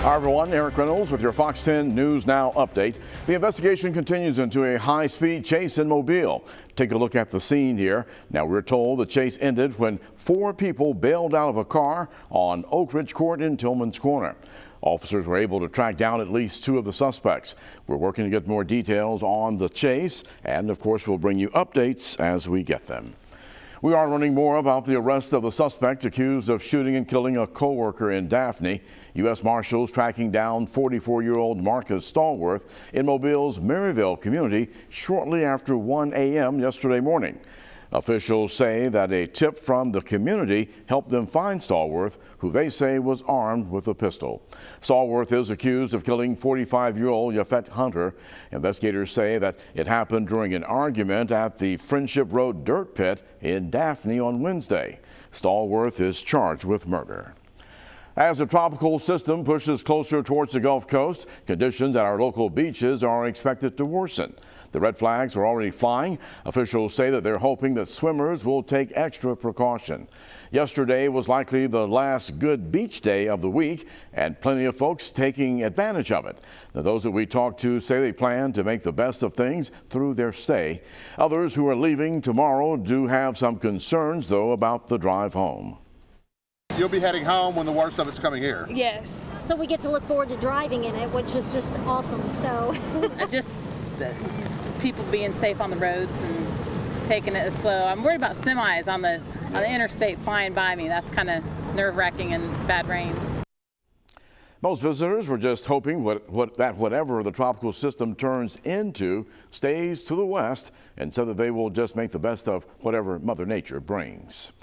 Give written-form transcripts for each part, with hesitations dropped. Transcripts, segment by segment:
Hi everyone, Eric Reynolds with your Fox 10 News Now update. The investigation continues into a high-speed chase in Mobile. Take a look at the scene here. Now we're told the chase ended when 4 people bailed out of a car on Oak Ridge Court in Tillman's Corner. Officers were able to track down at least 2 of the suspects. We're working to get more details on the chase, and of course we'll bring you updates as we get them. We are learning more about the arrest of the suspect accused of shooting and killing a co-worker in Daphne. U.S. Marshals tracking down 44-year-old Marcus Stallworth in Mobile's Maryville community shortly after 1 a.m. yesterday morning. Officials say that a tip from the community helped them find Stallworth, who they say was armed with a pistol. Stallworth is accused of killing 45-year-old Yafet Hunter. Investigators say that it happened during an argument at the Friendship Road Dirt Pit in Daphne on Wednesday. Stallworth is charged with murder. As the tropical system pushes closer towards the Gulf Coast, conditions at our local beaches are expected to worsen. The red flags are already flying. Officials say that they're hoping that swimmers will take extra precaution. Yesterday was likely the last good beach day of the week, and plenty of folks taking advantage of it. Now, those that we talked to say they plan to make the best of things through their stay. Others who are leaving tomorrow do have some concerns, though, about the drive home. You'll be heading home when the worst of it's coming here. Yes. So we get to look forward to driving in it, which is just awesome. So People being safe on the roads and taking it slow. I'm worried about semis on the interstate flying by me. That's kind of nerve-wracking in bad rains. Most visitors were just hoping that whatever the tropical system turns into stays to the west, and so that they will just make the best of whatever Mother Nature brings.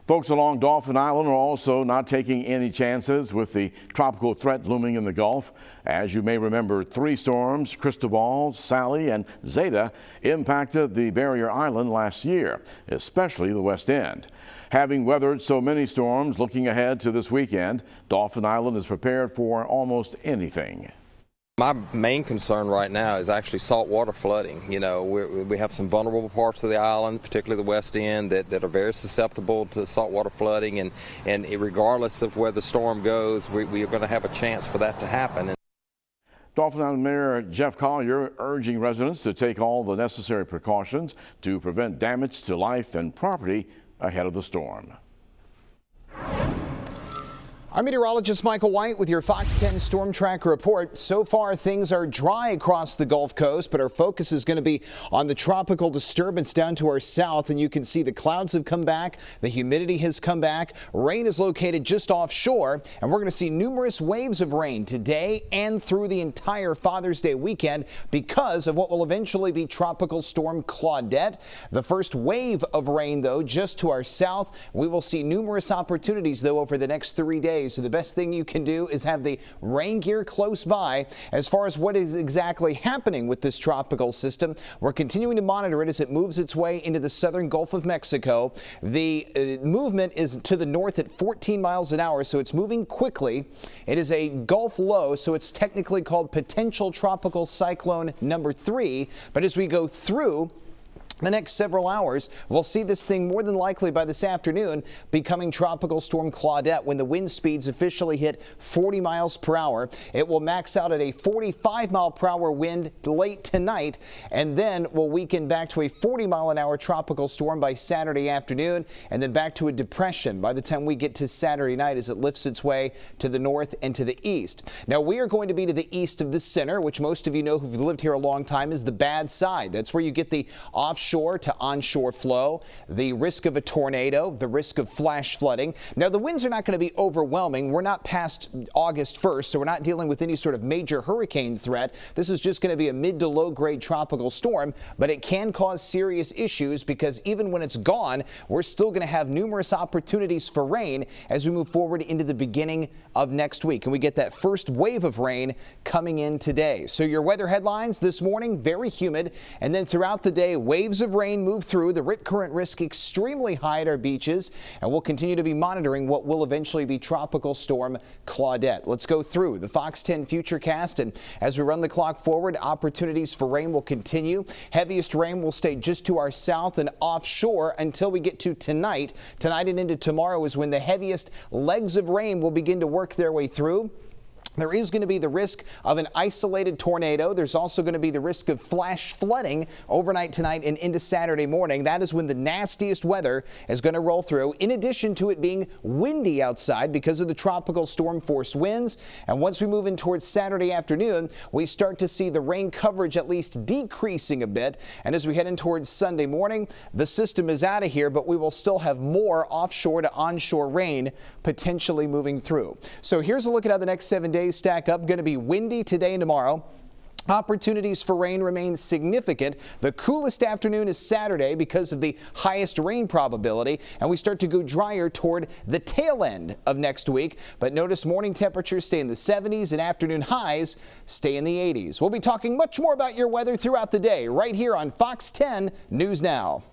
Folks along Dauphin Island are also not taking any chances with the tropical threat looming in the Gulf. As you may remember, 3 storms, Cristobal, Sally, and Zeta, impacted the barrier island last year, especially the West End. Having weathered so many storms, looking ahead to this weekend, Dauphin Island is prepared for almost anything. My main concern right now is actually saltwater flooding. You know, we have some vulnerable parts of the island, particularly the West End, that are very susceptible to saltwater flooding, and regardless of where the storm goes, we are going to have a chance for that to happen. Dauphin Island Mayor Jeff Collier urging residents to take all the necessary precautions to prevent damage to life and property ahead of the storm. I'm meteorologist Michael White with your Fox 10 Storm Tracker report. So far, things are dry across the Gulf Coast, but our focus is going to be on the tropical disturbance down to our south. And you can see the clouds have come back. The humidity has come back. Rain is located just offshore, and we're going to see numerous waves of rain today and through the entire Father's Day weekend because of what will eventually be Tropical Storm Claudette. The first wave of rain, though, just to our south. We will see numerous opportunities, though, over the next 3 days. So the best thing you can do is have the rain gear close by. As far as what is exactly happening with this tropical system, we're continuing to monitor it as it moves its way into the southern Gulf of Mexico. The movement is to the north at 14 miles an hour, so it's moving quickly. It is a Gulf low, so it's technically called potential tropical cyclone number 3. But as we go through the next several hours, we'll see this thing more than likely by this afternoon becoming Tropical Storm Claudette when the wind speeds officially hit 40 miles per hour. It will max out at a 45-mile-per-hour wind late tonight, and then will weaken back to a 40-mile-an-hour tropical storm by Saturday afternoon, and then back to a depression by the time we get to Saturday night as it lifts its way to the north and to the east. Now, we are going to be to the east of the center, which most of you know who've lived here a long time is the bad side. That's where you get the offshore to onshore flow, the risk of a tornado, the risk of flash flooding. Now, the winds are not going to be overwhelming. We're not past August 1st, so we're not dealing with any sort of major hurricane threat. This is just going to be a mid to low grade tropical storm, but it can cause serious issues because even when it's gone, we're still going to have numerous opportunities for rain as we move forward into the beginning of next week. And we get that first wave of rain coming in today. So your weather headlines this morning, very humid, and then throughout the day, waves of rain move through. The rip current risk extremely high at our beaches, and we'll continue to be monitoring what will eventually be Tropical Storm Claudette. Let's go through the Fox 10 Futurecast, and as we run the clock forward, opportunities for rain will continue. Heaviest rain will stay just to our south and offshore until we get to tonight. Tonight and into tomorrow is when the heaviest legs of rain will begin to work their way through. There is going to be the risk of an isolated tornado. There's also going to be the risk of flash flooding overnight tonight and into Saturday morning. That is when the nastiest weather is going to roll through, in addition to it being windy outside because of the tropical storm force winds. And once we move in towards Saturday afternoon, we start to see the rain coverage at least decreasing a bit. And as we head in towards Sunday morning, the system is out of here, but we will still have more offshore to onshore rain potentially moving through. So here's a look at how the next 7 days stack up. Going to be windy today and tomorrow. Opportunities for rain remain significant. The coolest afternoon is Saturday because of the highest rain probability, and we start to go drier toward the tail end of next week. But notice morning temperatures stay in the 70s and afternoon highs stay in the 80s. We'll be talking much more about your weather throughout the day right here on Fox 10 News Now.